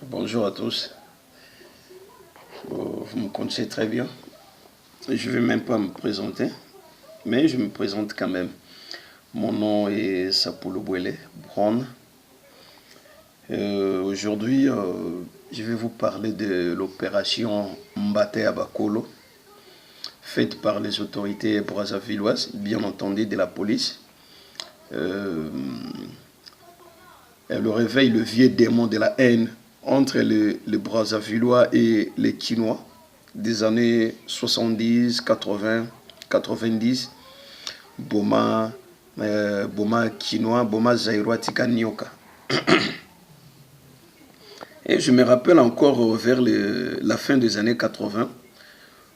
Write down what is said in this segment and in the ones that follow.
Bonjour à tous. Vous me connaissez très bien. Je ne vais même pas me présenter, mais je me présente quand même. Mon nom est Sapolo Bouele Brown. Aujourd'hui, je vais vous parler de l'opération Mbate Abakolo, faite par les autorités brazzavilloises, bien entendu de la police. Elle réveille le vieux démon de la haine entre les Brazzavillois et les Quinois des années 70, 80, 90. Boma, Boma Quinois, Boma Zairwa Tika Nyoka. Et je me rappelle encore vers la fin des années 80,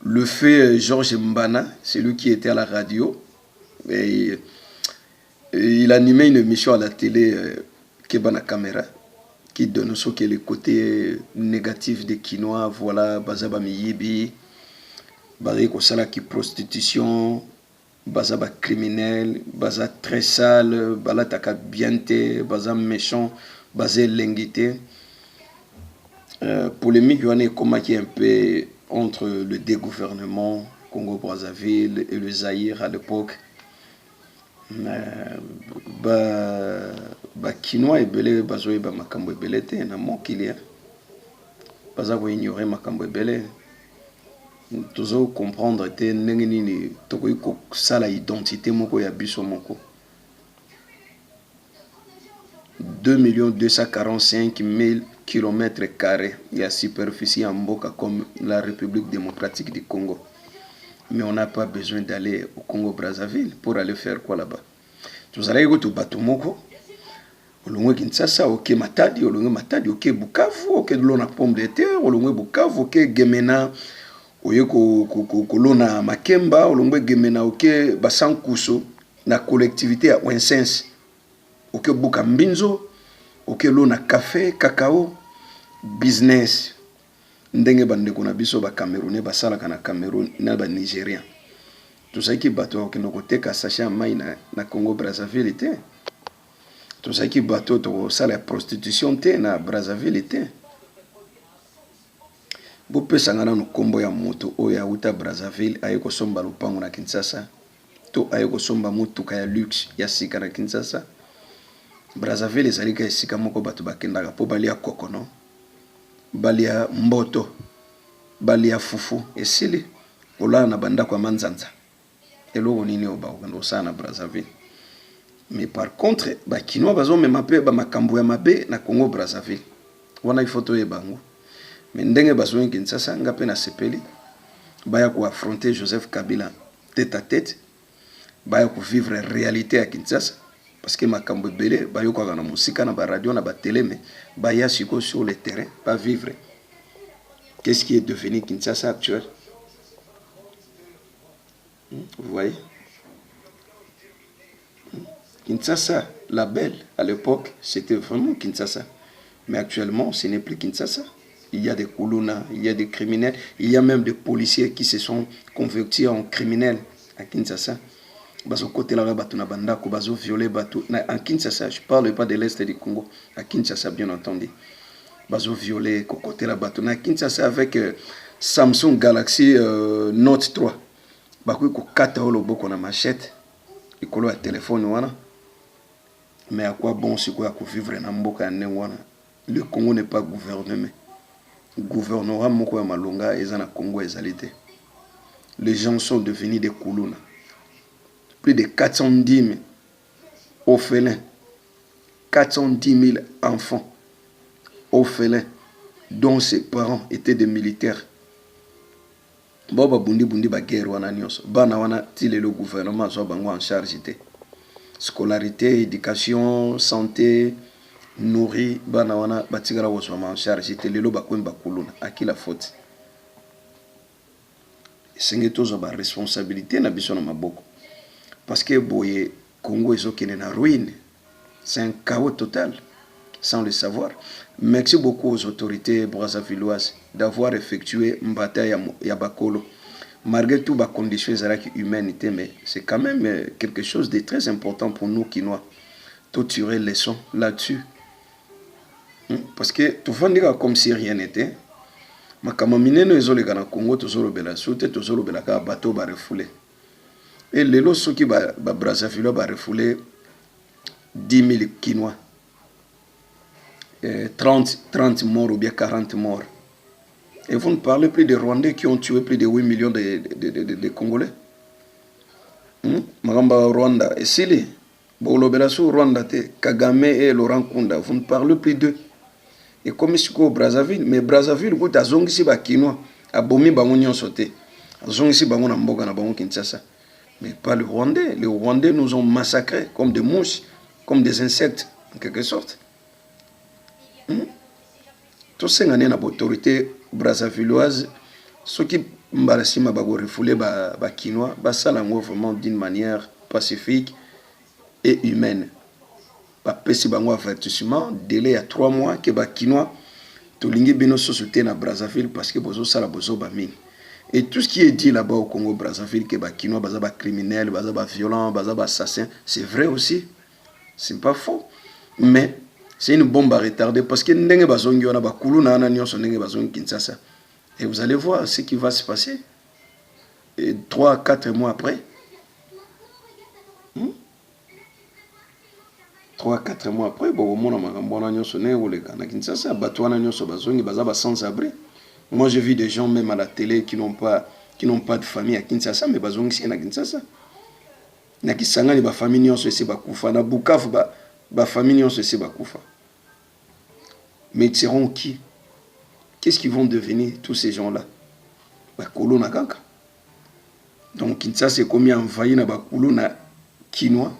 le fait Georges Mbana, c'est lui qui était à la radio, et il animait une émission à la télé, Kebana Camera, qui donne ce qui est le côté négatif des Quinois, voilà, Bazaba Miyibi, Bariko Sala qui prostitution, Bazaba criminel, Baza très sale, Balataka bienté, Baza méchant, Bazé lenguité. Polémique, il y a combattu un peu entre le dégouvernement Congo-Brazzaville et le Zaïre à l'époque. Bakinois ebele bazoyeba makambo ebele te na mokili baza koignore makambo ebele tozo comprendre te ndenge nini tokoki kosala identité moko ya biso moko. 2 245 000 km² ya superficie en mboka comme la République démocratique du Congo. Mais on n'a pas besoin d'aller au Congo-Brazzaville pour aller faire quoi là-bas. Vous allez go to Batumoko, olongwe Kinshasa, ok Matadi, olongwe Matadi, ok Bukavu, ok lona pomme de terre, olongwe Bukavu, ok Gemena, oye kolona Makemba, olongwe Gemena, ok Basankuso, na collectivité à Ouensens, ok Bukambinzo, ok lona café, cacao, business. Ndenge bandeko na biso ba Camerounais basalaka na Cameroun na ba Nigérien. Tout ça qui bateau qui nous côté ka sachet mai na Congo Brazzaville te. Tout ça qui bateau to ça la prostitution te na Brazzaville te. Bo pesa ngana no kombo ya moto o ya uta Brazzaville ayeko somba lupango na Kinshasa. To ayeko somba mutuka ya luxe ya sika na Kinshasa. Brazzaville ezali ka sika moko bato bakendaka po balia kokono. Balia mboto, balia fufu, esili, ola na banda kwa manzanza. Eloko nini oba okando sana Brazzaville. Mais par contre, Kinois bazo me mape ba makambo ya mabe na Congo Brazzaville. Wana ifoto ye bango. Mais ndenge bazo Kinshasa ngape na sepeli. Baya ko affronter Joseph Kabila tête à tête. Baya ko vivre réalité à Kinshasa. Parce que makambo belé bayo kwa na musika na ba radio na ba télé mais baya siko sur le terrain pas vivre. Qu'est-ce qui est devenu Kinshasa actuel? Vous voyez? Kinshasa, la belle à l'époque, c'était vraiment Kinshasa. Mais actuellement, ce n'est plus Kinshasa. Il y a des Kuluna, il y a des criminels, il y a même des policiers qui se sont convertis en criminels à Kinshasa. Bazo côté la batuna banda ko bazo violer bateau en Kinshasa, je parle pas de l'est du Congo, à Kinshasa bien entendu. Bazo violer ko côté la batuna Kinshasa avec Samsung Galaxy Note 3. Bako ko kata lo boko na machette et ko lo téléphone wana. Mais à quoi bon c'est quoi ko vivre na mboka na wana? Le Congo n'est pas gouvernement. Gouvernorat moko ya malonga ezana Congo ezalité. Les gens sont devenus des Kuluna. Plus de 410 000 orphelins, 410 000 enfants orphelins dont ses parents étaient des militaires. Boba bundi ba guerre wana nyonso. Bana wana tile le gouvernement zo bango en charge té. Scolarité, éducation, santé, nourrir bana wana batigara woso en charge té lelo bakwemba kuluna akila faute. Sengeto zo ba responsabilité na biso na maboko. Parce que boye Congo est en ruine. C'est un chaos total, sans le savoir. Merci beaucoup aux autorités brazzavilloises d'avoir effectué une bataille à Bakolo. Malgré tout, les conditions humaines, mais c'est quand même quelque chose de très important pour nous Quinois. Tout tirer les leçons là-dessus. Parce que tout le monde comme si rien n'était. Mais quand mineno ezoleka na Congo tozolobela soute tozolobela ka bateau ba refoulé. Et les lots qui ba Brazzaville ba refoulé 10 000 Kinois. 30 morts ou bien 40 morts. Et vous ne parlez plus des Rwandais qui ont tué plus de 8 millions de Congolais. Magamba Rwanda et Sili. Bolobelasso Rwanda te Kagame et Laurent Kunda. Vous ne parlez plus d'eux. Et comme ici au Brazzaville, mais Brazzaville, vous avez zongi ba Kinois, a bomi bango nyon sauté. Zongi bango na mboga na bango Kinshasa. Mais pas le Rwandais. Les Rwandais nous ont massacrés comme des mouches, comme des insectes, en quelque sorte. Tout ce qui est l'autorité brazzavilloise, ceux qui m'a refoulé ba Kinois, ça vraiment d'une manière pacifique et humaine. Ba pesi bango avertissement, délai à 3 mois que ba Kinois to lingi bino société na Brazzaville parce que bozo sala bozo ba mine. Et tout ce qui est dit là-bas au Congo Brazzaville que ba Kinois baza ba criminel, baza ba violent, baza ba assassin, c'est vrai aussi. C'est pas faux. Mais c'est une bombe à retarder parce que ndenge bazongi wana ba kuluna na nyonso ndenge bazongi Kinshasa. Et vous allez voir ce qui va se passer. Et 3 à 4 mois après. 3 à 4 mois après, moi j'ai vu des gens même à la télé qui n'ont pas de famille à Kinshasa, mais bazongi ici à Kinshasa. Na Kisangani ba famille nyonso esi bakufa, na Bukavu ba famille nyonso esi bakufa. Mais ils seront qui? Qu'est-ce qu'ils vont devenir tous ces gens-là? Ba kolona kaka. Donc Kinshasa c'est comme envahi na ba kolona Kinois.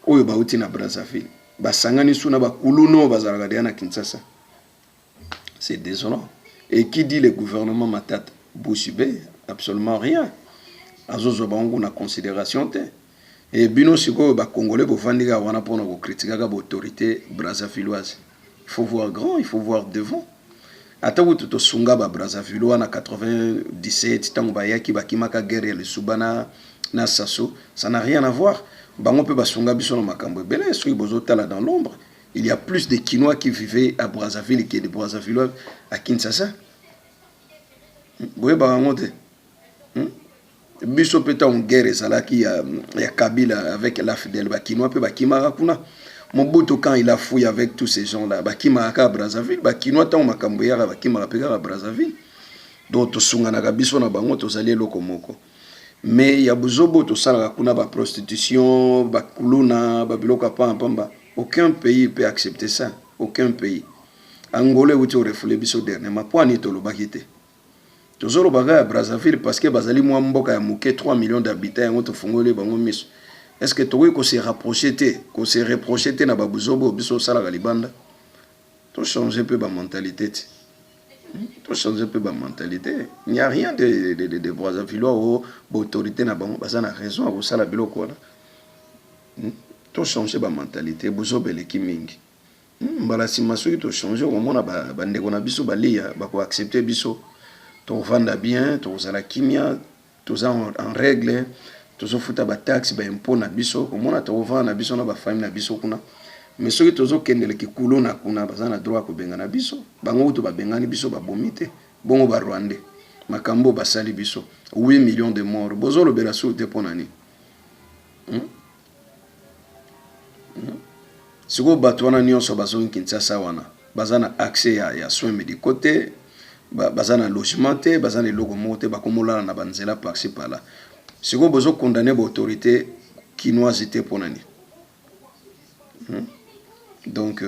Oyo bauti na Brazzaville. Basangani suna ba kuluno bazalaka na Kinshasa. C'est désolant. Et qui dit le gouvernement Matata? Boussibé, absolument rien. Azozo bango na considération te. Et bino siko ba congolais bo vandika wana pona ko critiquer ka autorité brazzavilloise. Il faut voir grand, il faut voir devant. Atawu to sunga ba Brazzaville na 97 tango ba yaki bakimaka guerre le Subana na Sasso, ça n'a rien à voir. Bango pe basunga biso na makambo ebele soki bozotala dans l'ombre. Il y a plus de Kinois qui vivaient à Brazzaville que de Brazzavillois à Kinshasa. Boye bango te. Biso peta en guerre ezalaki ya Kabila avec la Fidèle Bakinois pe bakimaka kuna. Mobutu quand il a fouillé avec tous ces gens là, bakimaka à Brazzaville, bakinois tant makambo ya bakimaka pe à Brazzaville. Donc to sungana biso na bango to zali eloko moko. Mais il y a besoin de ça, la prostitution, la kuluna, la biloko pamba. Aucun pays peut accepter ça. Aucun pays. Angolais ou tu refoulé biso dernièrement. Pourquoi ni tolo bakite? Toujours baga à Brazzaville parce que bazali moi mboka ya muke 3 millions d'habitants ngoto fongole bango miso. Est-ce que toi ko se rapprocher ko se reprocher na babuzobo biso sala galibanda? To changer peu ba mentalité. Tout changer un peu ma mentalité. Il n'y a rien de Brazzavillois ou d'autorité na bango. Bah ça n'a raison à ça la bilo quoi. Tout changer ma mentalité. Bozo beleki mingi. Bala si maso to changer au moment ba ndeko na biso balia ba ko accepter biso. To vanda bien, to za la kimia, to za en règle, to zo futa ba taxe ba impôt na biso. Au moment to vanda na biso na ba famille na biso kuna. Mais ceux qui tozo kendele ki kulona kuna bazana droit ko bengana biso bango to ba bengani biso ba bomite bongo ba Rwandais makambo basali biso 8 millions de morts bozo lobela so te ponani siko batwana nyonso bazongi Kinshasa wana bazana accès ya soins médicaux te bazana logement te bazana logo mote ba komola na banzela par-ci par-là siko bozo condamner ba autorité kinoise te ponani. Donc,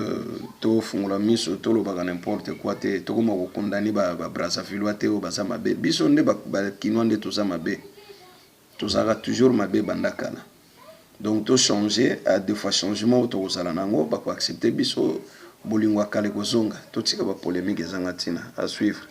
to fungola miso to lo baga n'importe quoi te to koma ko condamner ba Brazzaville te o baza mabe biso nde ba Kinois nde to za mabe to za toujours mabe bandakana. Donc to changer à deux fois changement to kozala nango ba ko accepter biso bolingwa kale kozonga to tika ba polémique ezanga tina à suivre.